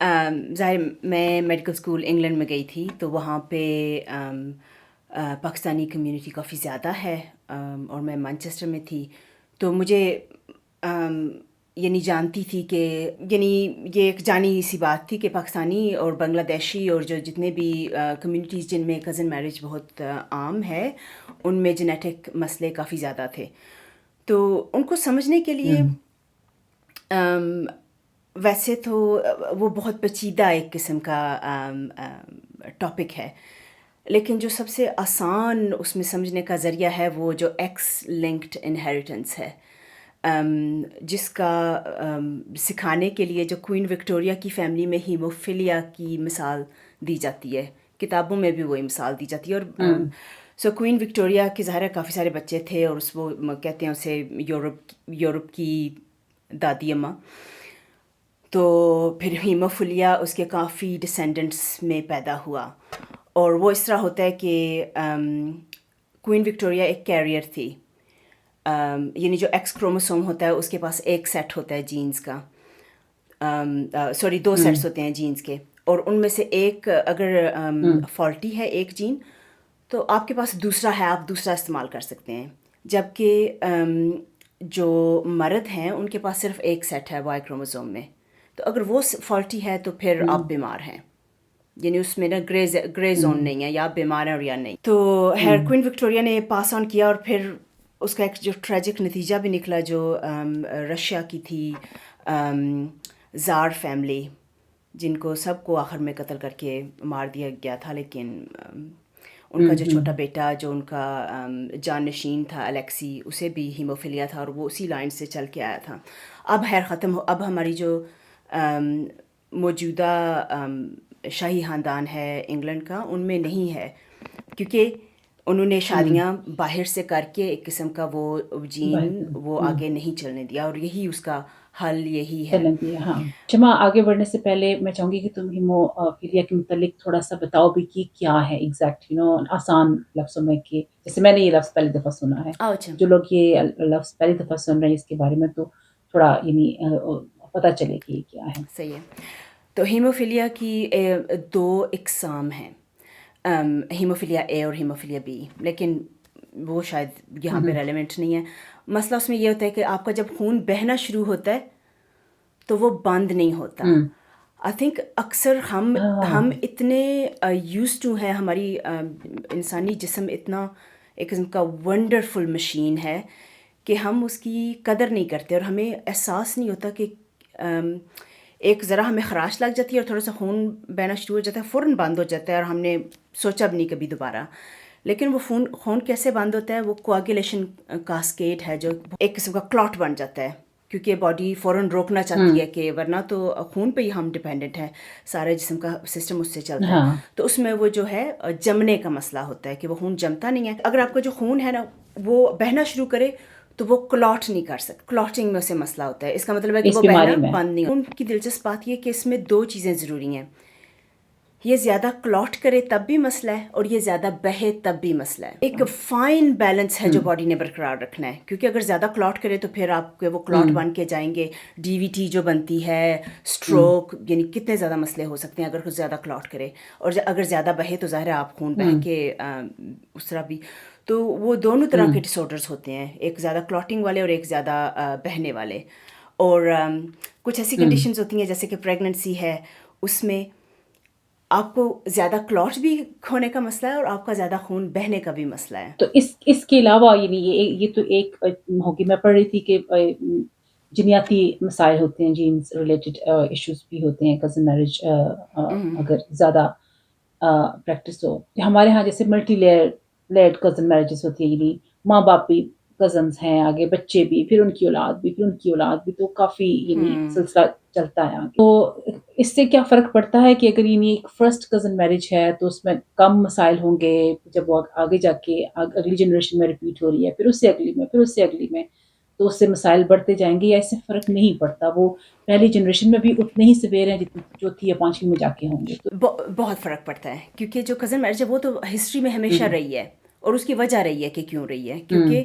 ظاہر میں medical school England میں گئی تھی تو وہاں پہ پاکستانی کمیونٹی کافی زیادہ ہے، اور میں مانچسٹر میں تھی تو مجھے یعنی جانتی تھی کہ یعنی یہ ایک جانی سی بات تھی کہ پاکستانی اور بنگلہ دیشی اور جو جتنے بھی کمیونٹیز جن میں کزن میرج بہت عام ہے ان میں جینیٹک مسئلے کافی زیادہ تھے. تو ان کو سمجھنے کے لیے ویسے تو وہ بہت پیچیدہ ایک قسم کا ٹاپک ہے، لیکن جو سب سے آسان اس میں سمجھنے کا ذریعہ ہے وہ جو ایکس لنکڈ انہیریٹنس ہے، جس کا سکھانے کے لیے جو کوئین وکٹوریہ کی فیملی میں ہیموفیلیا کی مثال دی جاتی ہے، کتابوں میں بھی وہی مثال دی جاتی ہے. اور سو کوئین وکٹوریہ کے ظاہر ہے کافی سارے بچے تھے، اور اس وہ کہتے ہیں اسے یورپ کی دادی اماں. تو پھر ہیموفیلیا اس کے کافی ڈسینڈنٹس میں پیدا ہوا، اور وہ اس طرح ہوتا ہے کہ کوئین وکٹوریہ ایک کیریئر تھی، یعنی جو ایکس کروموسوم ہوتا ہے اس کے پاس ایک سیٹ ہوتا ہے جینز کا، سوری 2 سیٹس ہوتے ہیں جینز کے، اور ان میں سے ایک اگر فالٹی ہے ایک جین تو آپ کے پاس دوسرا ہے، آپ دوسرا استعمال کر سکتے ہیں. جبکہ جو مرد ہیں ان کے پاس صرف ایک سیٹ ہے وائی کروموسوم میں، تو اگر وہ فالٹی ہے تو پھر آپ بیمار ہیں، یعنی اس میں نا گرے زون نہیں ہے، یا آپ بیمار ہیں اور یا نہیں. تو کوئین وکٹوریہ نے پاس آن کیا، اور پھر اس کا ایک جو ٹریجک نتیجہ بھی نکلا جو رشیا کی تھی زار فیملی، جن کو سب کو آخر میں قتل کر کے مار دیا گیا تھا، لیکن ان کا جو چھوٹا بیٹا جو ان کا جان نشین تھا الیکسی، اسے بھی ہیموفیلیا تھا اور وہ اسی لائن سے چل کے آیا تھا. اب خیر ختم ہو، اب ہماری جو موجودہ شاہی خاندان ہے انگلینڈ کا ان میں نہیں ہے، کیونکہ انہوں نے شادیاں باہر سے کر کے ایک قسم کا وہ جین وہ آگے نہیں چلنے دیا، اور یہی اس کا حل یہی ہے. چلیں گے. ہاں شمع، آگے بڑھنے سے پہلے میں چاہوں گی کہ تم ہیموفیلیا کے متعلق تھوڑا سا بتاؤ بھی کہ کیا ہے ایگزیکٹ، آسان لفظوں میں، کہ جیسے میں نے یہ لفظ پہلی دفعہ سنا ہے، اچھا، جو لوگ یہ لفظ پہلی دفعہ سن رہے ہیں اس کے بارے میں، تو تھوڑا پتہ چلے کہ یہ کیا ہے. صحیح ہے. تو ہیموفیلیا کی 2 اقسام ہیں، ہیموفیلیا اے اور ہیموفیلیا بی، لیکن وہ شاید یہاں پہ ریلیونٹ نہیں ہے. مسئلہ اس میں یہ ہوتا ہے کہ آپ کا جب خون بہنا شروع ہوتا ہے تو وہ بند نہیں ہوتا. آئی تھنک اکثر ہم اتنے یوز ٹو ہیں، ہماری انسانی جسم اتنا ایک قسم کا ونڈرفل مشین ہے کہ ہم اس کی قدر نہیں کرتے، اور ہمیں احساس نہیں ہوتا کہ ایک ذرا ہمیں خراش لگ جاتی ہے اور تھوڑا سا خون بہنا شروع ہو جاتا ہے، فوراً بند ہو جاتا ہے، اور ہم نے سوچا بھی نہیں کبھی دوبارہ. لیکن وہ خون کیسے بند ہوتا ہے؟ وہ کوآگولیشن کاسکیڈ ہے جو ایک قسم کا کلاٹ بن جاتا ہے، کیونکہ باڈی فوراً روکنا چاہتی ہے کہ ورنہ تو خون پہ ہی ہم ڈپینڈنٹ ہیں، سارے جسم کا سسٹم اس سے چلتا ہے. تو اس میں وہ جو ہے جمنے کا مسئلہ ہوتا ہے کہ وہ خون جمتا نہیں ہے. اگر آپ کا جو خون ہے نا وہ بہنا شروع کرے تو وہ کلاٹ نہیں کر سکتا، کلاٹنگ میں اسے مسئلہ ہوتا ہے. اس کا مطلب ہے کہ اس وہ بیماری بہنا میں بند نہیں. ان کی دلچسپ بات یہ کہ اس میں 2 چیزیں ضروری ہیں، یہ زیادہ کلاٹ کرے تب بھی مسئلہ ہے، اور یہ زیادہ بہے تب بھی مسئلہ ہے. ایک فائن بیلنس ہے جو باڈی نے برقرار رکھنا ہے، کیونکہ اگر زیادہ کلاٹ کرے تو پھر آپ کے وہ کلاٹ بن کے جائیں گے، ڈی وی ٹی جو بنتی ہے، سٹروک، یعنی کتنے زیادہ مسئلے ہو سکتے ہیں اگر کچھ زیادہ کلاٹ کرے. اور اگر زیادہ بہے تو ظاہر ہے آپ خون بہہ کے اس طرح بھی. تو وہ دونوں طرح کے ڈس آرڈرز ہوتے ہیں، ایک زیادہ کلاٹنگ والے اور ایک زیادہ بہنے والے. اور کچھ ایسی کنڈیشنز ہوتی ہیں جیسے کہ پریگننسی ہے، اس میں آپ کو زیادہ کلاٹ بھی ہونے کا مسئلہ ہے اور آپ کا زیادہ خون بہنے کا بھی مسئلہ ہے. تو اس کے علاوہ یہ تو ایک ہوگی. میں پڑھ رہی تھی کہ جنیاتی مسائل ہوتے ہیں، جینز ریلیٹڈ ایشوز بھی ہوتے ہیں کزن میرج اگر زیادہ پریکٹس ہو. ہمارے ہاں جیسے ملٹی لیئرڈ کزن میرجز ہوتی ہیں، یعنی ماں باپ بھی کزنز ہیں، آگے بچے بھی، پھر ان کی اولاد بھی، پھر ان کی اولاد بھی، تو کافی سلسلہ چلتا ہے آگے. تو اس سے کیا فرق پڑتا ہے کہ اگر ایک فرسٹ کزن میرج ہے تو اس میں کم مسائل ہوں گے، جب وہ آگے جا کے اگلی جنریشن میں ریپیٹ ہو رہی ہے، پھر اس سے اگلی میں، پھر اس سے اگلی میں، تو اس سے مسائل بڑھتے جائیں گے، یا اس سے فرق نہیں پڑتا؟ وہ پہلی جنریشن میں بھی اتنے ہی سویر ہیں جتنے چوتھی یا پانچویں میں جا کے ہوں گے. تو بہت فرق پڑتا ہے، کیونکہ جو کزن میرج ہے وہ تو ہسٹری میں ہمیشہ رہی ہے، اور اس کی وجہ رہی ہے کہ کیوں رہی ہے، کیونکہ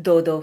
2-2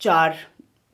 4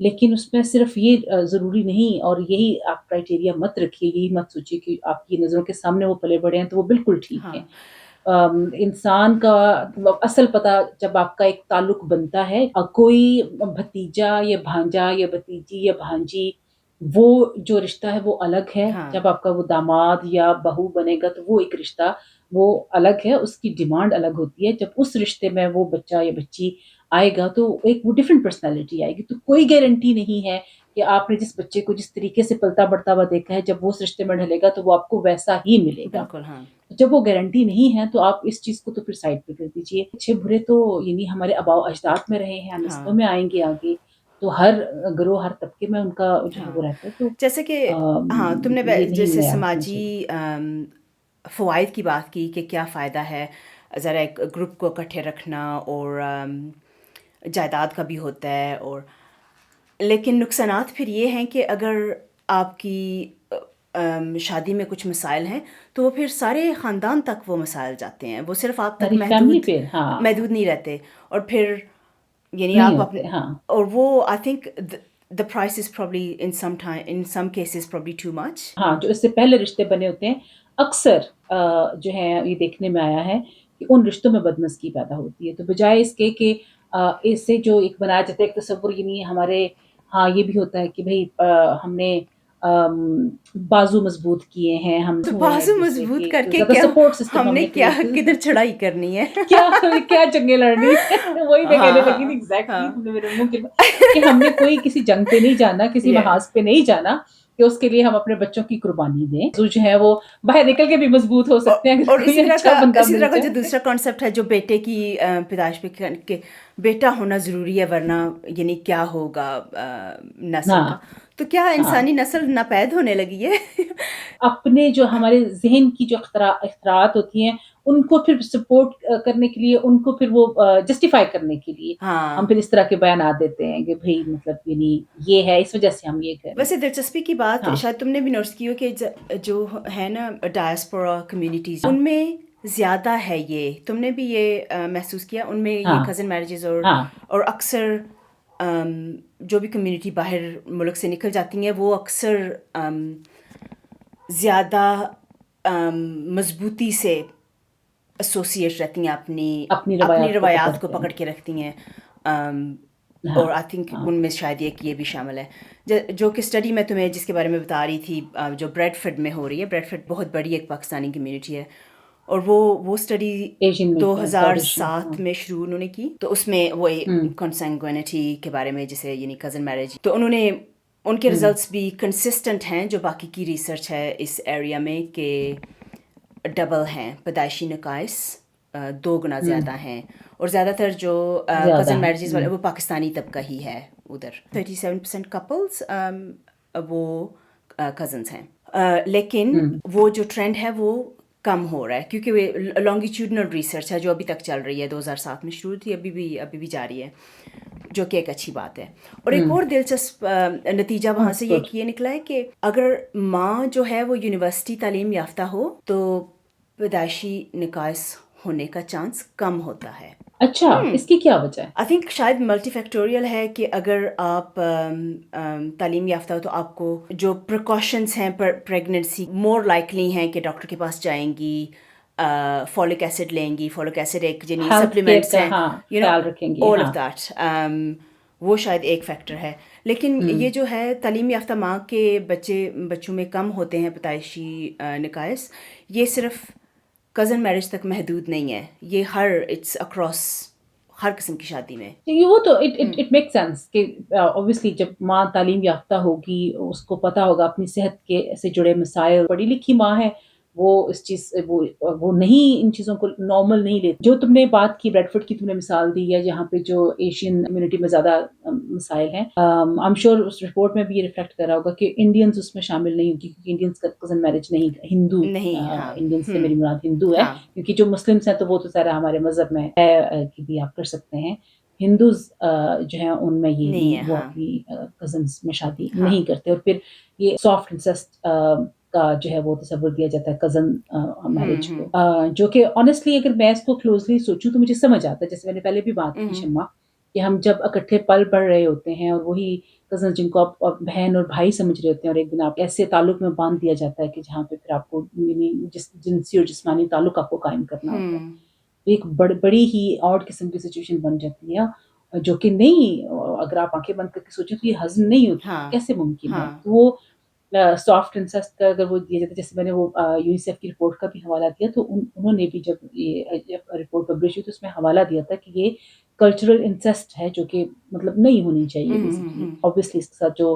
لیکن اس میں صرف یہ ضروری نہیں، اور یہی آپ کرائٹیریا مت رکھیے، یہی مت سوچیے کہ آپ کی نظروں کے سامنے وہ پلے بڑے ہیں تو وہ بالکل ٹھیک ہاں، ہے۔ انسان کا اصل پتہ جب آپ کا ایک تعلق بنتا ہے، کوئی بھتیجا یا بھانجا یا بھتیجی یا بھانجی، وہ جو رشتہ ہے وہ الگ ہے، ہاں، جب آپ کا وہ داماد یا بہو بنے گا تو وہ ایک رشتہ وہ الگ ہے، اس کی ڈیمانڈ الگ ہوتی ہے، جب اس رشتے میں وہ بچہ یا بچی آئے گا تو ایک وہ ڈفرینٹ پرسنالٹی آئے گی، تو کوئی گارنٹی نہیں ہے کہ آپ نے جس بچے کو جس طریقے سے پلتا بڑھتا ہوا دیکھا ہے، جب وہ اس رشتے میں ڈھلے گا تو وہ آپ کو ویسا ہی ملے گا۔ بالکل ہاں، جب وہ گارنٹی نہیں ہے تو آپ اس چیز کو تو پھر سائڈ پہ کر دیجیے۔ اچھے برے تو یعنی ہمارے آباء و اجداد میں رہے ہیں، ہاں، نسلوں میں آئیں گے آگے، تو ہر گروہ ہر طبقے میں ان کا جو ہے ہاں۔ وہ رہتا ہے، تو جیسے کہ ہاں، تم نے یہ نہیں جیسے ہے ہونا سماجی چاہیے۔ فوائد کی بات کی کہ کیا فائدہ ہے ذرا ایک گروپ کو اکٹھے رکھنا، اور جائیداد کا بھی ہوتا ہے، اور لیکن نقصانات پھر یہ ہیں کہ اگر آپ کی شادی میں کچھ مسائل ہیں تو وہ پھر سارے خاندان تک وہ مسائل جاتے ہیں، وہ صرف آپ تک ساری فیملی پہ محدود نہیں رہتے، اور پھر یعنی نہیں آپ اپنے، ہوتے، ہاں۔ اور وہ I think the price is probably in some cases probably too much. ہاں، جو اس سے پہلے رشتے بنے ہوتے ہیں، اکثر جو ہے یہ دیکھنے میں آیا ہے کہ ان رشتوں میں بدمزگی پیدا ہوتی ہے، تو بجائے اس کے کہ اس سے جو ایک بنایا جاتا ہے ایک تصور، یعنی ہمارے ہاں یہ بھی ہوتا ہے کہ بھئی ہم نے بازو مضبوط کیے ہیں، ہم تو ہوئے ہیں بازو ایک دوسرے مضبوط کے، کر تو کے زیادہ کیا سپورٹ سسٹم ہم ہم نے نے کیا کریٹ کدھر چڑھائی کرنی ہے؟ کیا کیا جنگیں لڑنی وہی میں کہنے ہاں، لگی ہاں، تھی ایگزیکٹلی، ہاں، تم نے میرے منہ کے کہ ہم نے کوئی کسی جنگ پہ نہیں جانا، کسی yeah. محاذ پہ نہیں جانا کہ اس کے لیے ہم اپنے بچوں کی قربانی دیں، جو ہے وہ باہر نکل کے بھی مضبوط ہو سکتے ہیں اگر اور کوئی اچھا بندہ اسی مل طرح کا جو جائے۔ دوسرا کانسیپٹ ہے جو بیٹے کی پیدائش پہ کہ بیٹا ہونا ضروری ہے ورنہ یعنی کیا ہوگا نسل ہاں کا، تو کیا ہاں، انسانی نسل ناپید ہونے لگی ہے؟ اپنے جو ہمارے ذہن کی جو اختراعات ہوتی ہیں ان کو پھر سپورٹ کرنے کے لیے، ان کو پھر وہ جسٹیفائی کرنے کے لیے ہاں، ہم پھر اس طرح کے بیانات دیتے ہیں کہ بھئی مطلب یعنی یہ ہے اس وجہ سے ہم یہ کریں۔ ویسے دلچسپی کی بات ہاں شاید تم نے بھی نوٹس کی ہو کہ جو ہے نا ڈائسپورا کمیونٹیز، ان میں زیادہ ہے، یہ تم نے بھی یہ محسوس کیا ان میں یہ ہاں کزن میرجز، ہاں اور اکثر جو بھی کمیونٹی باہر ملک سے نکل جاتی ہیں وہ اکثر زیادہ مضبوطی سے ایسوسیٹ رہتی ہیں، اپنی اپنی روایات کو روایات کو پکڑتے ہیں۔ پکڑ کے رکھتی ہیں، ہاں اور آئی تھنک ہاں ان میں شاید یہ بھی شامل ہے جو کہ اسٹڈی میں تمہیں جس کے بارے میں بتا رہی تھی جو بریڈ فڈ میں ہو رہی ہے، بریڈ فڈ بہت بڑی ایک پاکستانی کمیونٹی ہے، اور وہ اسٹڈی ایشین میں 2007 سعودی میں شروع انہوں نے کی، تو اس میں وہ ہوں کنسنگوینٹی کے بارے میں جسے یعنی کزن میرج، تو انہوں نے ان کے ہوں ریزلٹس بھی کنسسٹنٹ ہیں جو باقی کی ریسرچ ہے اس ایریا میں، کہ ڈبل ہیں پیدائشی نکائص، 2 گنا ہوں زیادہ ہیں، اور زیادہ تر جو زیادہ کزن ہے میرجز والے وہ پاکستانی طبقہ ہی ہے ادھر، 37% کپلز وہ کزنس ہیں، لیکن ہوں وہ جو ٹرینڈ ہے وہ کم ہو رہا ہے کیونکہ وہ لانگیٹیوڈنل ریسرچ ہے جو ابھی تک چل رہی ہے، 2007 میں شروع تھی، ابھی بھی جاری ہے، جو کہ ایک اچھی بات ہے۔ اور ایک ہوں اور دلچسپ نتیجہ وہاں سے that's good۔ یہ نکلا ہے کہ اگر ماں جو ہے وہ یونیورسٹی تعلیم یافتہ ہو تو پیدائشی نکائص ہونے کا چانس کم ہوتا ہے۔ اچھا، اس کی کیا وجہ ہے؟ آئی تھنک شاید ملٹی فیکٹوریل ہے کہ اگر آپ تعلیم یافتہ ہو تو آپ کو جو پریکاشنس ہیں پریگننسی مور لائکلی ہیں کہ ڈاکٹر کے پاس جائیں گی، فولک ایسڈ لیں گی، فولک ایسڈ ایک جنی ہیلتھ کیئر سپلیمنٹس کا ہیں، ہاں یو نو خیال رکھیں گے، آل ہاں۔ آف دیٹ، وہ شاید ایک فیکٹر ہے، لیکن ہوں یہ جو ہے تعلیم یافتہ ماں کے بچوں میں کم ہوتے ہیں پیدائشی نکائص، یہ صرف کزن میرج تک محدود نہیں ہے، یہ اٹس اکراس ہر قسم کی شادی میں۔ وہ تو اٹ میک سینس کہ obviously جب ماں تعلیم یافتہ ہوگی اس کو پتا ہوگا اپنی صحت کے سے جڑے مسائل، پڑھی لکھی ماں ہے وہ اس چیز وہ نہیں ان چیزوں کو نارمل نہیں لیتی۔ جو تم نے بات کی بریڈ فوڈ کی، تم نے مثال دی ہے جہاں پہ جو ایشین کمیونٹی میں زیادہ مسائل ہیں، آئی ایم شیور اس رپورٹ میں بھی یہ ریفلیکٹ کر رہا ہوگا کہ انڈینز اس میں شامل نہیں ہوگی کیونکہ انڈینز کا کزن میرج نہیں، ہندو نہیں، ہاں، انڈینز سے میری مراد ہندو ہے، ہاں، کیونکہ جو مسلمس ہیں تو وہ تو سارا ہمارے مذہب میں ہے کہ بھی آپ کر سکتے ہیں، ہندوز جو ہیں ان میں یہ نہیں ہے، نہیں، وہ ہاں، اپنی کزنس میں شادی ہاں، نہیں کرتے، اور پھر یہ سافٹ انسسٹ کا جو ہے وہ تصور دیا جاتا ہے کزن میرج کو، جو کہ آنیسٹلی اگر میں اس کو کلوزلی سوچوں تو مجھے سمجھ آتا ہے، جیسے میں نے پہلے بھی بات کی شمع، کہ ہم جب اکٹھے پل بڑھ رہے ہوتے ہیں اور وہی کزن جن کو آپ بہن اور بھائی سمجھ رہے ہوتے ہیں، اور ایک دن آپ ایسے تعلق میں باندھ دیا جاتا ہے کہ جہاں پہ پھر آپ کو جنسی اور جسمانی تعلق آپ کو قائم کرنا ہوتا ہے، ہوں، تو ایک بڑی ہی آڈ قسم کی سچویشن بن جاتی ہے، جو کہ نہیں، اگر آپ آنکھیں بند کر کے سوچیں تو یہ ہضم نہیں ہوتی، ہاں، کیسے ممکن ہے؟ ہاں، تو وہ سافٹ انسیسٹ کا اگر وہ دیا جاتا ہے، جیسے میں نے وہ یونیسیف کی رپورٹ کا بھی حوالہ دیا، تو انہوں نے بھی جب یہ رپورٹ پبلش ہوئی تو اس میں حوالہ دیا تھا کہ یہ کلچرل انسیسٹ ہے، جو کہ مطلب نہیں ہونی چاہیے ہوں، ہوں، بیسیکلی، ہوں، obviously اس کے ساتھ جو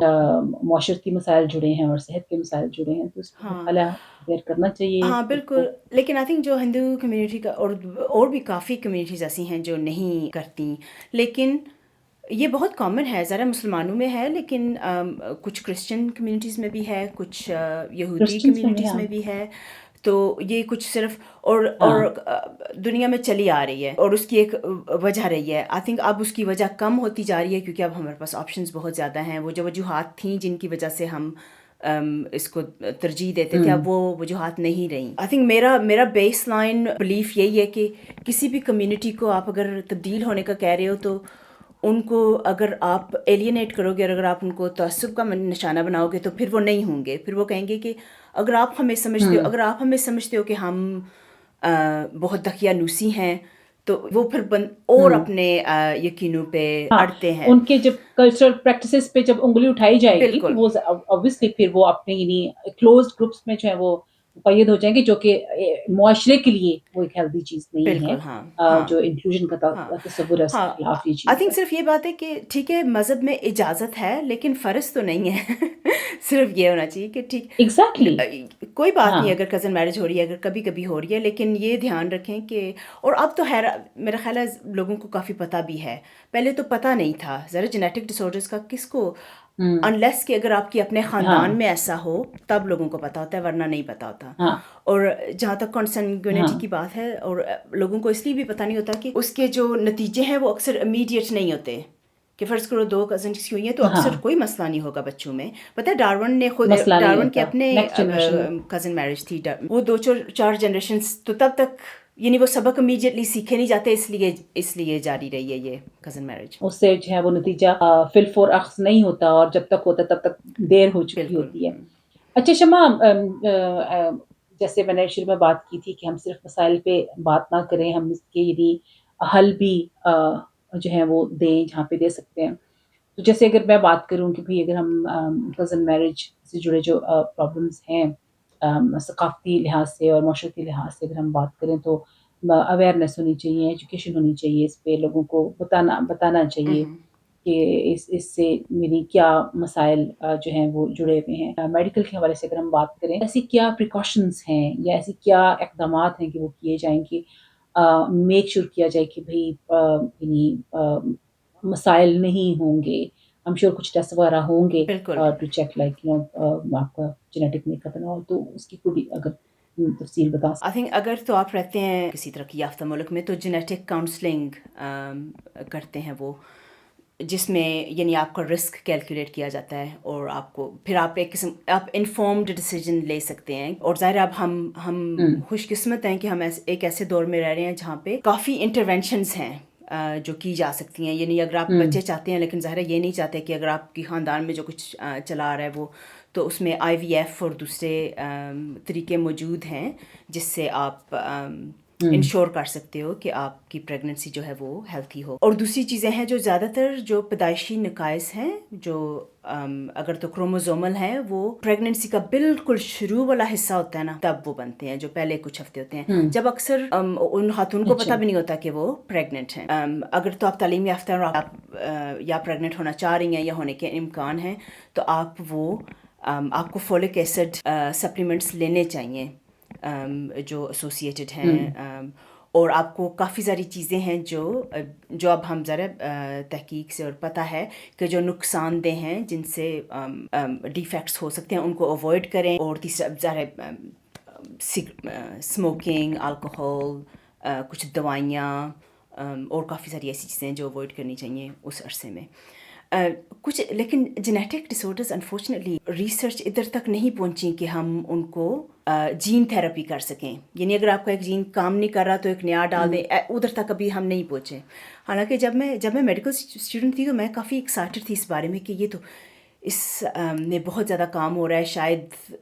معاشرتی مسائل جڑے ہیں اور صحت کے مسائل جڑے ہیں، تو اس پہ ہاں، حوالہ دیر کرنا چاہیے ہاں، خود کو۔ بالکل، لیکن آئی تھنک جو ہندو کمیونٹی کا اور بھی کافی کمیونٹیز ایسی ہیں جو نہیں کرتی، لیکن یہ بہت کامن ہے، ذرا مسلمانوں میں ہے، لیکن کچھ کرسچن کمیونٹیز میں بھی ہے، کچھ یہودی کرسچنس میں بھی، کمیونٹیز ہاں میں بھی ہے، تو یہ کچھ صرف اور ہاں دنیا میں چلی آ رہی ہے، اور اس کی ایک وجہ رہی ہے، آئی تھنک اب اس کی وجہ کم ہوتی جا رہی ہے، کیونکہ اب ہمارے پاس آپشنز بہت زیادہ ہیں، وہ جو وجوہات تھیں جن کی وجہ سے ہم اس کو ترجیح دیتے تھے، اب وہ وجوہات نہیں رہیں۔ آئی تھنک میرا بیس لائن بلیف یہی ہے کہ کسی بھی کمیونٹی کو آپ اگر تبدیل ہونے کا کہہ رہے ہو، تو ان کو اگر آپ ایلینیٹ کرو گے اور اگر آپ ان کو تعصب کا نشانہ بناؤ گے تو پھر وہ نہیں ہوں گے، پھر وہ کہیں گے کہ اگر آپ ہمیں سمجھتے ہو کہ ہم بہت دقیانوسی ہیں، تو وہ پھر اور ہوں اپنے یقینوں پہ ہاں، اڑتے ہیں۔ ان کے جب کلچرل پریکٹسز پہ جب انگلی اٹھائی جائے گی تو بالکل، وہ obviously پھر وہ اپنے یعنی کلوزڈ گروپس میں جو ہے وہ مقید ہو جائیں گے، جو کہ معاشرے کے لیے وہ ایک ہیلدی چیز نہیں ہے، بالکل، ہاں، ہاں، جو انکلوژن کا ہاں، تصور ہے اس کے ہاں، خلاف یہ آئی چیز تھنک ہے۔ صرف یہ بات ہے کہ ٹھیک ہے مذہب میں اجازت ہے لیکن فرض تو نہیں ہے صرف یہ ہونا چاہیے کہ ٹھیک، ایگزیکٹلی، کوئی بات ہاں نہیں اگر کزن میرج ہو رہی ہے، اگر کبھی کبھی ہو رہی ہے، لیکن یہ دھیان رکھیں کہ، اور اب تو خیر میرا خیال ہے لوگوں کو کافی پتہ بھی ہے، پہلے تو پتہ نہیں تھا ذرا جینیٹک ڈس آرڈرز کا کس کو، ہوں انلیس کہ اگر آپ کی اپنے ہاں خاندان میں ایسا ہو تب لوگوں کو پتہ ہوتا ہے، ورنہ نہیں پتہ ہوتا۔ ہاں اور جہاں تک ہاں کانسنگوینٹی کی بات ہے، اور لوگوں کو اس لیے بھی پتہ نہیں ہوتا کہ اس کے جو نتیجے ہیں وہ اکثر امیڈیٹ نہیں ہوتے، کہ فرض کرو 2 کزنس کی ہوئی ہیں تو ہاں اکثر کوئی مسئلہ نہیں ہوگا بچوں میں۔ پتہ ہے ڈارون نے خود، مسئلہ نہیں ڈارون کی ہوتا اپنے نیکسٹ جنریشن میں۔ کزن میرج تھی، وہ 2 4 جنریشنس تو تب تک یعنی وہ سبق امیڈیٹلی سیکھے نہیں جاتے، اس لیے جاری رہی ہے یہ کزن میرج۔ اس سے جو ہے وہ نتیجہ فل فور اخذ نہیں ہوتا، اور جب تک ہوتا ہے تب تک دیر ہو چکی بالکل، ہوتی ہے۔ اچھا شمع، جیسے میں نے شروع میں بات کی تھی کہ ہم صرف مسائل پہ بات نہ کریں، ہم اس کے یعنی حل بھی جو ہے وہ دیں جہاں پہ دے سکتے ہیں۔ تو جیسے اگر میں بات کروں کہ بھئی اگر ہم کزن میرج سے جڑے جو پرابلمس ہیں، ثقافتی لحاظ سے اور معاشرتی لحاظ سے اگر ہم بات کریں، تو اویئرنیس ہونی چاہیے، ایجوکیشن ہونی چاہیے، اس پہ لوگوں کو بتانا چاہیے کہ اس سے میری کیا مسائل جو ہیں وہ جڑے ہوئے ہیں۔ میڈیکل کے حوالے سے اگر ہم بات کریں، ایسی کیا پریکاشنز ہیں یا ایسی کیا اقدامات ہیں کہ وہ کیے جائیں کہ میک شور کیا جائے کہ بھئی یعنی مسائل نہیں ہوں گے۔ I'm sure کچھ ٹیسٹ وغیرہ ہوں گے بالکل۔ ٹو چیک لائک آپ کا genetic make up and all, تو اس کی کوئی اگر تفصیل بتا آئی تھنک اگر تو آپ رہتے ہیں کسی ترقی یافتہ ملک میں تو جینیٹک کاؤنسلنگ کرتے ہیں وہ، جس میں یعنی آپ کا رسک کیلکولیٹ کیا جاتا ہے، اور آپ کو پھر آپ ایک قسم آپ انفارمڈ ڈیسیجن لے سکتے ہیں۔ اور ظاہر اب ہم خوش قسمت ہیں کہ ہم ایک ایسے دور میں رہ رہے ہیں جہاں پہ کافی انٹرونشنز ہیں جو کی جا سکتی ہیں، یعنی اگر آپ بچے چاہتے ہیں، لیکن ظاہر یہ نہیں چاہتے کہ اگر آپ کی خاندان میں جو کچھ چلا آ رہا ہے وہ، تو اس میں آئی وی ایف اور دوسرے طریقے موجود ہیں جس سے آپ انشور کر سکتے ہو کہ آپ کی پریگننسی جو ہے وہ ہیلتھی ہو۔ اور دوسری چیزیں ہیں جو زیادہ تر جو پیدائشی نقائص ہیں، جو اگر تو کروموزومل ہیں، وہ پریگننسی کا بالکل شروع والا حصہ ہوتا ہے نا، تب وہ بنتے ہیں جو پہلے کچھ ہفتے ہوتے ہیں، جب اکثر ان خاتون کو اچھا پتہ بھی نہیں ہوتا کہ وہ پریگننٹ ہیں۔ اگر تو آپ تعلیم یافتہ ہیں اور آپ یا پریگننٹ ہونا چاہ رہی ہیں یا ہونے کے امکان ہیں، تو آپ کو فولک ایسڈ سپلیمنٹس لینے چاہیے جو ایسوسیٹڈ ہیں، اور آپ کو کافی ساری چیزیں ہیں جو اب ہم ذرا تحقیق سے اور پتہ ہے کہ جو نقصان دہ ہیں، جن سے ڈیفیکٹس ہو سکتے ہیں، ان کو اوائڈ کریں۔ اور تیسرا ظاہر اسموکنگ، الکوہول، کچھ دوائیاں، اور کافی ساری ایسی چیزیں جو اوائڈ کرنی چاہیے اس عرصے میں۔ کچھ لیکن جینیٹک ڈسارڈرز انفارچونیٹلی ریسرچ ادھر تک نہیں پہنچی کہ ہم ان کو جین تھراپی کر سکیں، یعنی اگر آپ کا ایک جین کام نہیں کر رہا تو ایک نیا ڈال دیں، ادھر تک ابھی ہم نہیں پہنچے. حالانکہ جب میں میڈیکل اسٹوڈنٹ تھی تو میں کافی ایکسائٹڈ تھی اس بارے میں کہ یہ تو اس میں بہت زیادہ کام ہو رہا ہے، شاید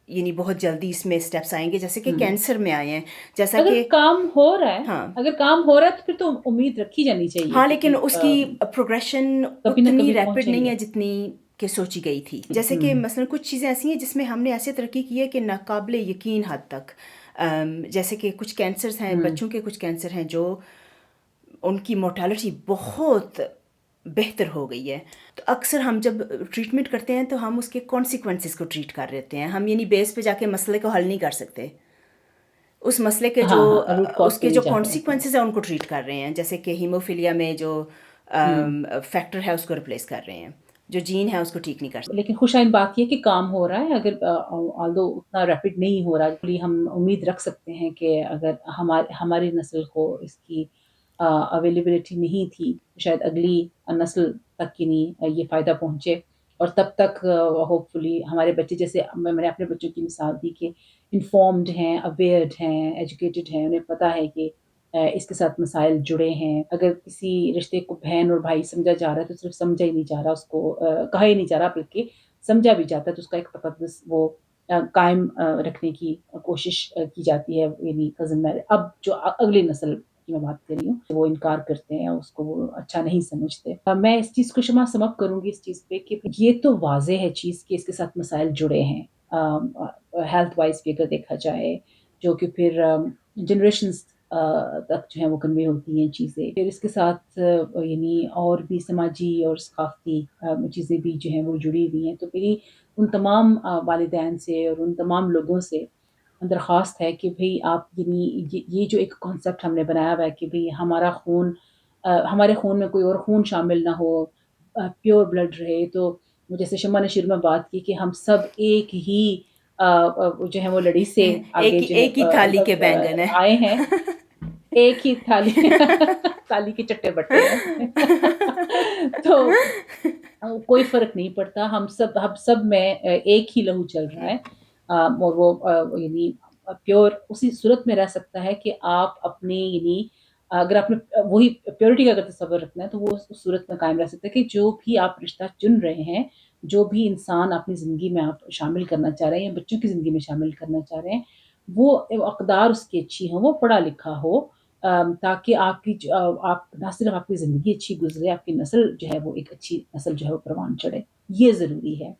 یعنی بہت جلدی اس میں اسٹیپس آئیں گے جیسے کہ کینسر میں آئے ہیں، جیسا اگر کہ کام ہو رہا ہے ہاں اگر کام ہو رہا ہے تو پھر تو امید رکھی جانی چاہیے ہاں، لیکن کیونکہ اس کی پروگریشن کبھی نہ اتنی کبھی ریپڈ پہنچیں نہیں گے. ہے جتنی کہ سوچی گئی تھی. جیسے کہ مثلا کچھ چیزیں ایسی ہیں جس میں ہم نے ایسے ترقی کی ہے کہ ناقابل یقین حد تک، جیسے کہ کچھ کینسرز ہیں، بچوں کے کچھ کینسر ہیں جو ان کی مورٹیلٹی بہت بہتر ہو گئی ہے. تو اکثر ہم جب ٹریٹمنٹ کرتے ہیں تو ہم اس کے کانسیکوینسز کو ٹریٹ کر رہتے ہیں، ہم یعنی بیس پہ جا کے مسئلے کو حل نہیں کر سکتے، اس مسئلے کے ہاں ہاں روٹ اس کاز پہ کے نہیں جو جا رہے ہوتے ہیں. کانسیکوینسز ہیں ان کو ٹریٹ کر رہے ہیں، جیسے کہ ہیموفیلیا میں جو فیکٹر ہے اس کو ریپلیس کر رہے ہیں، جو جین ہے اس کو ٹھیک نہیں کر سکتے. لیکن خوش آئند بات یہ کہ کام ہو رہا ہے، اگر آلدو اتنا ریپڈ نہیں ہو رہا، ہم امید رکھ سکتے ہیں کہ اگر ہماری نسل کو اس کی اویلیبلٹی نہیں تھی، شاید اگلی نسل تک کی نہیں یہ فائدہ پہنچے، اور تب تک ہوپ فلی ہمارے بچے، جیسے میں نے اپنے بچوں کی مثال دی کہ انفارمڈ ہیں، اویئرڈ ہیں، ایجوکیٹڈ ہیں، انہیں پتہ ہے کہ اس کے ساتھ مسائل جڑے ہیں. اگر کسی رشتے کو بہن اور بھائی سمجھا جا رہا ہے تو صرف سمجھا ہی نہیں جا رہا، اس کو کہا ہی نہیں جا رہا، بلکہ سمجھا بھی جاتا ہے تو اس کا ایک تقدس وہ قائم رکھنے کی کوشش کی جاتی ہے. یعنی کزن میرج اب جو اگلی نسل کی میں بات کر رہی ہوں وہ انکار کرتے ہیں، اس کو وہ اچھا نہیں سمجھتے. میں اس چیز کو شمع سمپ کروں گی اس چیز پہ کہ یہ تو واضح ہے چیز کہ اس کے ساتھ مسائل جڑے ہیں ہیلتھ وائز بھی اگر دیکھا جائے، جو کہ پھر جنریشنز تک جو ہے وہ کنوے ہوتی ہیں چیزیں. پھر اس کے ساتھ یعنی اور بھی سماجی اور ثقافتی چیزیں بھی جو ہیں وہ جڑی ہوئی ہیں. تو میری ان تمام والدین سے اور ان تمام لوگوں سے درخواست ہے کہ بھئی آپ یعنی یہ جو ایک کانسیپٹ ہم نے بنایا ہوا ہے کہ بھئی ہمارے خون میں کوئی اور خون شامل نہ ہو، پیور بلڈ رہے. تو جیسے شمع نے شروع میں بات کی کہ ہم سب ایک ہی جو ہے وہ لڑی سے آگے جو ہے ایک ہی تھالی کے بینگن ہے. آئے ہیں، ایک ہی تھالی کے چٹے بٹے ہیں. تو کوئی فرق نہیں پڑتا، ہم سب میں ایک ہی لہو چل رہا ہے، اور وہ یعنی پیور اسی صورت میں رہ سکتا ہے کہ آپ اپنے یعنی اگر آپ نے وہی پیورٹی کا اگر تصور رکھنا ہے تو وہ اس صورت میں قائم رہ سکتا ہے کہ جو بھی آپ رشتہ چن رہے ہیں، جو بھی انسان اپنی زندگی میں آپ شامل کرنا چاہ رہے ہیں یا بچوں کی زندگی میں شامل کرنا چاہ رہے ہیں، وہ اقدار اس کی اچھی ہوں، وہ پڑھا لکھا ہو، تاکہ آپ نہ صرف آپ کی زندگی اچھی گزرے، آپ کی نسل جو ہے وہ ایک اچھی نسل جو ہے وہ پروان چڑھے. یہ ضروری ہے.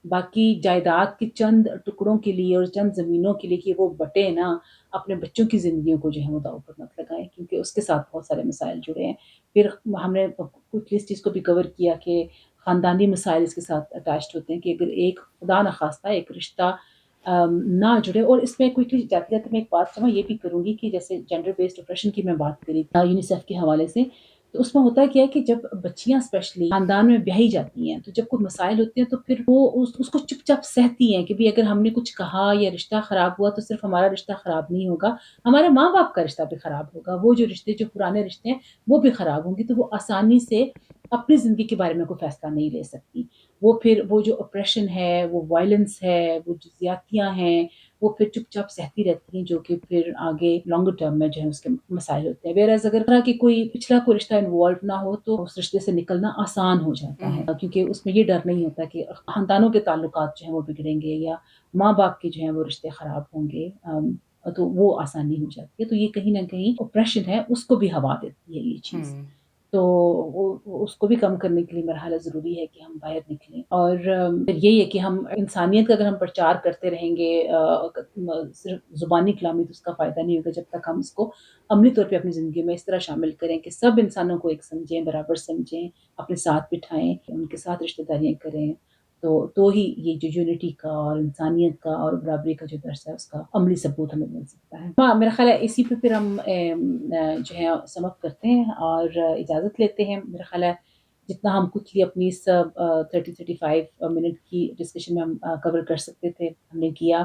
باقی جائیداد کے چند ٹکڑوں کے لیے اور چند زمینوں کے لیے کہ وہ بٹے نا، اپنے بچوں کی زندگیوں کو جو ہے وہ داؤ پر مت لگائیں، کیونکہ اس کے ساتھ بہت سارے مسائل جڑے ہیں. پھر ہم نے کچھ اس چیز کو بھی کور کیا کہ خاندانی مسائل اس کے ساتھ اٹیچڈ ہوتے ہیں، کہ اگر ایک خدا نخواستہ ایک رشتہ نہ جڑے. اور اس میں کوئی جاتے جاتے میں ایک بات سمجھ یہ بھی کروں گی کہ جیسے جینڈر بیسڈ آپریشن کی میں بات کری یونیسیف کے حوالے سے، تو اس میں ہوتا کیا ہے کہ جب بچیاں اسپیشلی خاندان میں بیاہی جاتی ہیں تو جب کوئی مسائل ہوتے ہیں تو پھر وہ اس کو چپ چاپ سہتی ہیں کہ بھی اگر ہم نے کچھ کہا یا رشتہ خراب ہوا تو صرف ہمارا رشتہ خراب نہیں ہوگا، ہمارے ماں باپ کا رشتہ بھی خراب ہوگا، وہ جو رشتے جو پرانے رشتے ہیں وہ بھی خراب ہوں گے. تو وہ آسانی سے اپنی زندگی کے بارے میں کوئی فیصلہ نہیں لے سکتی. وہ پھر وہ جو اپریشن ہے، وہ وائلنس ہے، وہ جو زیادتیاں ہیں، وہ پھر چپ چاپ سہتی رہتی ہیں، جو کہ پھر آگے لانگر ٹرم میں جو ہے اس کے مسائل ہوتے ہیں. ویئرز اگر طرح کی کوئی پچھلا کوئی رشتہ انوالو نہ ہو تو اس رشتے سے نکلنا آسان ہو جاتا ہے، کیونکہ اس میں یہ ڈر نہیں ہوتا کہ خاندانوں کے تعلقات جو ہیں وہ بگڑیں گے یا ماں باپ کے جو ہیں وہ رشتے خراب ہوں گے. تو وہ آسانی ہو جاتی ہے. تو یہ کہیں نہ کہیں اپریشن ہے، اس کو بھی ہوا دیتی ہے یہ چیز. تو اس کو بھی کم کرنے کے لیے مرحلہ ضروری ہے کہ ہم باہر نکلیں. اور یہی ہے کہ ہم انسانیت کا اگر ہم پرچار کرتے رہیں گے صرف زبانی کلامی تو اس کا فائدہ نہیں ہوگا جب تک ہم اس کو عملی طور پہ اپنی زندگی میں اس طرح شامل کریں کہ سب انسانوں کو ایک سمجھیں، برابر سمجھیں، اپنے ساتھ بٹھائیں، ان کے ساتھ رشتہ داریاں کریں. تو ہی یہ جو یونٹی کا اور انسانیت کا اور برابری کا جو درس ہے اس کا عملی ثبوت ہمیں مل سکتا ہے. ہاں میرا خیال ہے اسی پہ پھر ہم جو ہے سم اپ کرتے ہیں اور اجازت لیتے ہیں. میرا خیال ہے جتنا ہم کچھ بھی اپنی اس 30-35 منٹ کی ڈسکشن میں ہم کور کر سکتے تھے ہم نے کیا.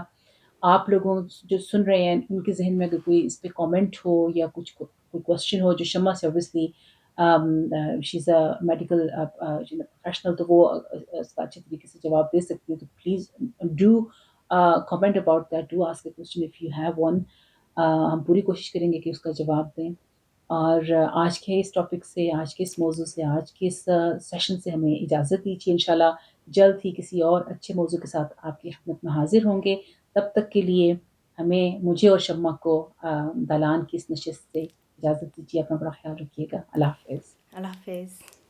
آپ لوگوں جو سن رہے ہیں ان کے ذہن میں اگر کوئی اس پہ کامنٹ ہو یا کچھ کوئی کوشچن ہو جو شمع سے obviously she is a medical professional, تو وہ اس کا اچھے طریقے سے جواب دے سکتی ہے. تو please do comment about that, do ask a question if you have one. ہم پوری کوشش کریں گے کہ اس کا جواب دیں. اور آج کے اس ٹاپک سے، آج کے اس موضوع سے، آج کے اس سیشن سے ہمیں اجازت دیجیے. انشاءاللہ جلد ہی کسی اور اچھے موضوع کے ساتھ آپ کی خدمت میں حاضر ہوں گے. تب تک کے لیے مجھے اور شمع کو دالان کی اس نشست سے اجازت دیجیے. اپنا بڑا خیال رکھیے گا. اللہ حافظ. اللہ حافظ.